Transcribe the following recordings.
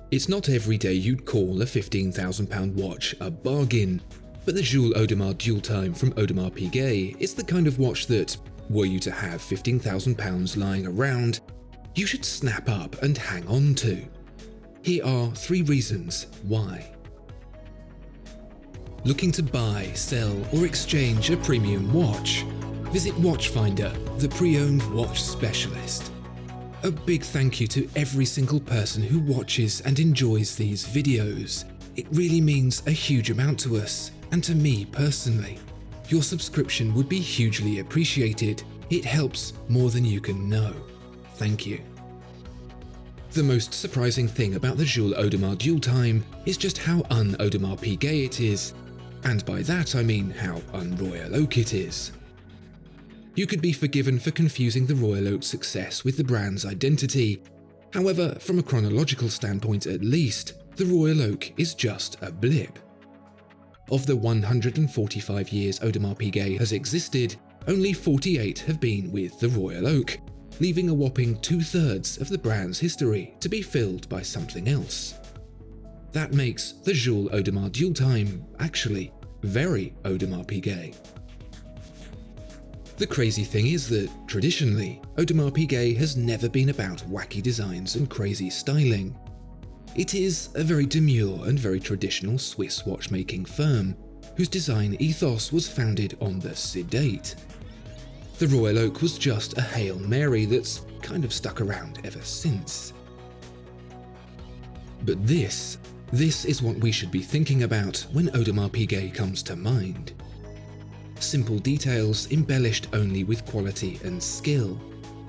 It's not every day you'd call a £15,000 watch a bargain, but the Jules Audemars Dual Time from Audemars Piguet is the kind of watch that, were you to have £15,000 lying around, you should snap up and hang on to. Here are 3 reasons why. Looking to buy, sell, or exchange a premium watch? Visit Watchfinder, the pre-owned watch specialist. A big thank you to every single person who watches and enjoys these videos. It really means a huge amount to us, and to me personally. Your subscription would be hugely appreciated. It helps more than you can know. Thank you. The most surprising thing about the Jules Audemars Dual Time is just how un-Audemars Piguet it is, and by that I mean how un-Royal Oak it is. You could be forgiven for confusing the Royal Oak success with the brand's identity. However, from a chronological standpoint at least, the Royal Oak is just a blip. Of the 145 years Audemars Piguet has existed, only 48 have been with the Royal Oak, leaving a whopping 2/3 of the brand's history to be filled by something else. That makes the Jules Audemars Dual Time actually very Audemars Piguet. The crazy thing is that, traditionally, Audemars Piguet has never been about wacky designs and crazy styling. It is a very demure and very traditional Swiss watchmaking firm, whose design ethos was founded on the sedate. The Royal Oak was just a Hail Mary that's kind of stuck around ever since. But this is what we should be thinking about when Audemars Piguet comes to mind. Simple details embellished only with quality and skill,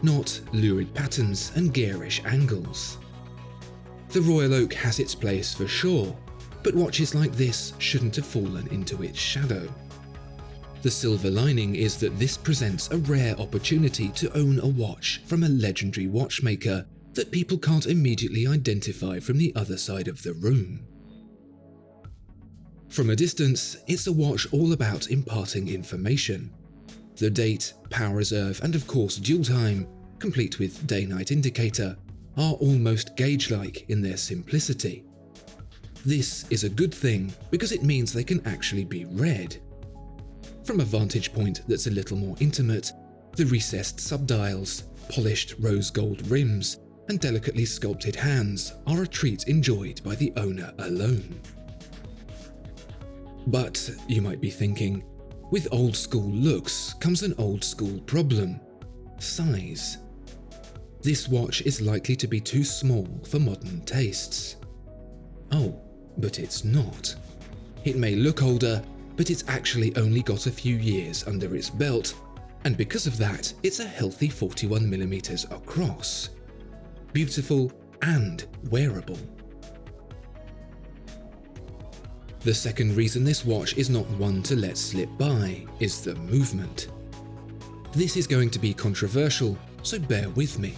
not lurid patterns and garish angles. The Royal Oak has its place for sure, but watches like this shouldn't have fallen into its shadow. The silver lining is that this presents a rare opportunity to own a watch from a legendary watchmaker that people can't immediately identify from the other side of the room. From a distance, it's a watch all about imparting information. The date, power reserve, and of course dual time, complete with day-night indicator, are almost gauge-like in their simplicity. This is a good thing because it means they can actually be read. From a vantage point that's a little more intimate, the recessed subdials, polished rose gold rims, and delicately sculpted hands are a treat enjoyed by the owner alone. But, you might be thinking, with old school looks comes an old school problem: size. This watch is likely to be too small for modern tastes. Oh, but it's not. It may look older, but it's actually only got a few years under its belt, and because of that, it's a healthy 41mm across. Beautiful and wearable. The second reason this watch is not one to let slip by is the movement. This is going to be controversial, so bear with me.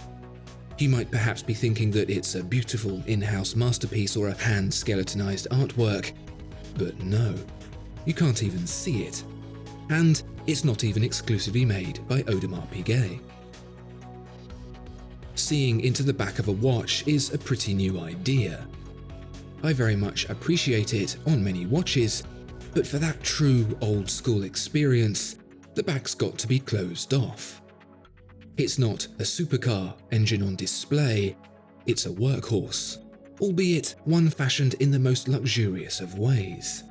You might perhaps be thinking that it's a beautiful in-house masterpiece or a hand-skeletonized artwork, but no, you can't even see it. And it's not even exclusively made by Audemars Piguet. Seeing into the back of a watch is a pretty new idea. I very much appreciate it on many watches, but for that true old-school experience, the back's got to be closed off. It's not a supercar engine on display, it's a workhorse, albeit one fashioned in the most luxurious of ways.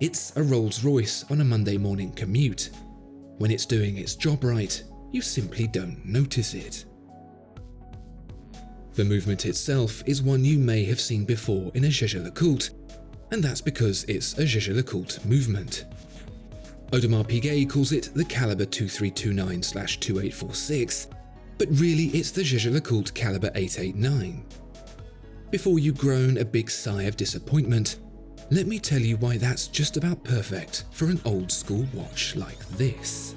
It's a Rolls-Royce on a Monday morning commute. When it's doing its job right, you simply don't notice it. The movement itself is one you may have seen before in a Jaeger-LeCoultre, and that's because it's a Jaeger-LeCoultre movement. Audemars Piguet calls it the Caliber 2329/2846, but really it's the Jaeger-LeCoultre Caliber 889. Before you groan a big sigh of disappointment, let me tell you why that's just about perfect for an old-school watch like this.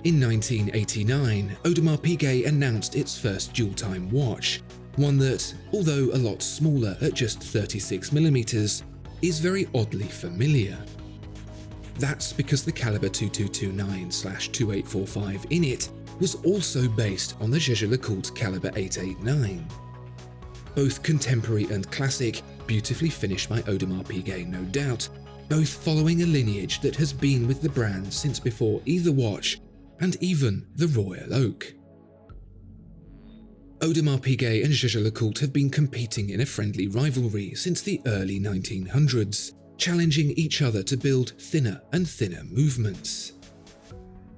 In 1989, Audemars Piguet announced its first dual-time watch, one that, although a lot smaller at just 36mm, is very oddly familiar. That's because the Caliber 2229/2845 in it was also based on the Jaeger-LeCoultre Caliber 889. Both contemporary and classic, beautifully finished by Audemars Piguet, no doubt, both following a lineage that has been with the brand since before either watch and even the Royal Oak. Audemars Piguet and Jaeger-LeCoultre have been competing in a friendly rivalry since the early 1900s, challenging each other to build thinner and thinner movements.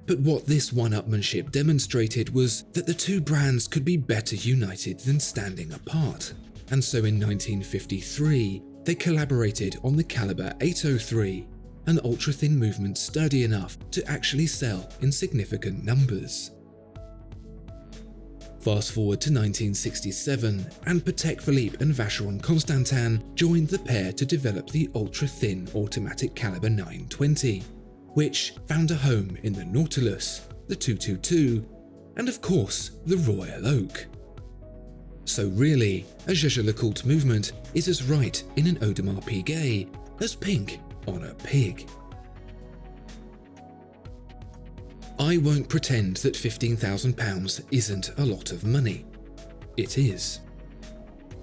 But what this one-upmanship demonstrated was that the two brands could be better united than standing apart, and so in 1953 they collaborated on the Caliber 803, an ultra-thin movement sturdy enough to actually sell in significant numbers. Fast forward to 1967, and Patek Philippe and Vacheron Constantin joined the pair to develop the ultra-thin automatic Caliber 920, which found a home in the Nautilus, the 222, and of course the Royal Oak. So really, a Jaeger-LeCoultre movement is as right in an Audemars Piguet as pink on a pig. I won't pretend that £15,000 isn't a lot of money. It is.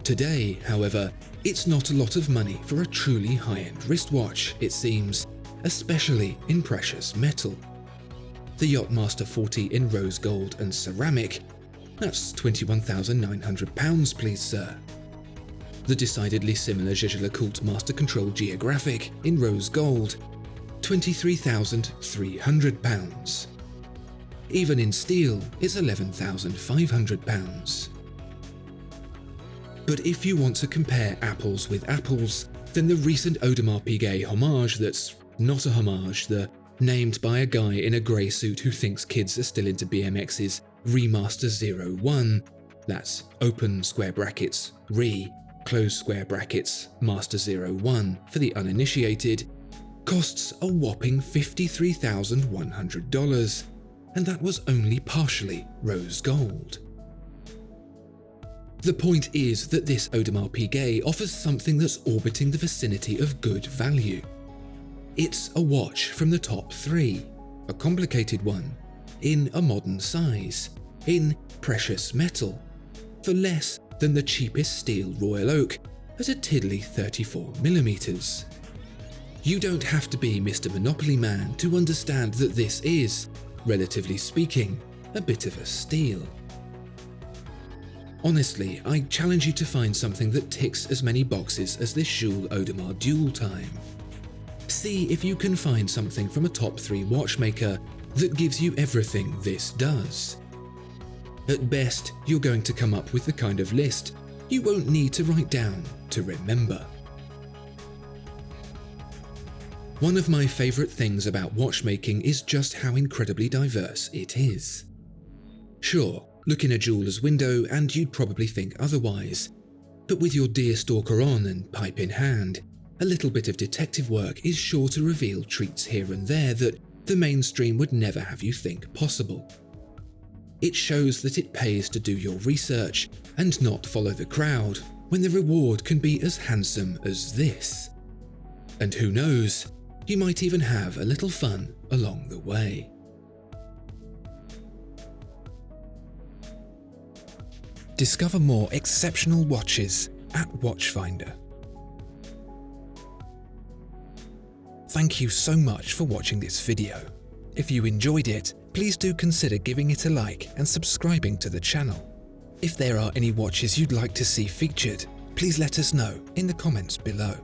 Today, however, it's not a lot of money for a truly high-end wristwatch, it seems, especially in precious metal. The Yachtmaster 40 in rose gold and ceramic, that's £21,900 please sir. The decidedly similar Jaeger-LeCoultre Master Control Geographic in rose gold, £23,300. Even in steel, it's £11,500. But if you want to compare apples with apples, then the recent Audemars Piguet homage that's not a homage, the named by a guy in a grey suit who thinks kids are still into BMX's Remaster 01, that's open square brackets, close square brackets, Master 01 for the uninitiated, costs a whopping $53,100, and that was only partially rose gold. The point is that this Audemars Piguet offers something that's orbiting the vicinity of good value. It's a watch from the top three, a complicated one, in a modern size, in precious metal, for less than the cheapest steel Royal Oak at a tiddly 34mm. You don't have to be Mr. Monopoly Man to understand that this is, relatively speaking, a bit of a steal. Honestly, I challenge you to find something that ticks as many boxes as this Jules Audemars Dual Time. See if you can find something from a top 3 watchmaker that gives you everything this does. At best, you're going to come up with the kind of list you won't need to write down to remember. One of my favourite things about watchmaking is just how incredibly diverse it is. Sure, look in a jeweller's window and you'd probably think otherwise, but with your deerstalker on and pipe in hand, a little bit of detective work is sure to reveal treats here and there that the mainstream would never have you think possible. It shows that it pays to do your research and not follow the crowd when the reward can be as handsome as this. And who knows, you might even have a little fun along the way. Discover more exceptional watches at Watchfinder. Thank you so much for watching this video. If you enjoyed it, please do consider giving it a like and subscribing to the channel. If there are any watches you'd like to see featured, please let us know in the comments below.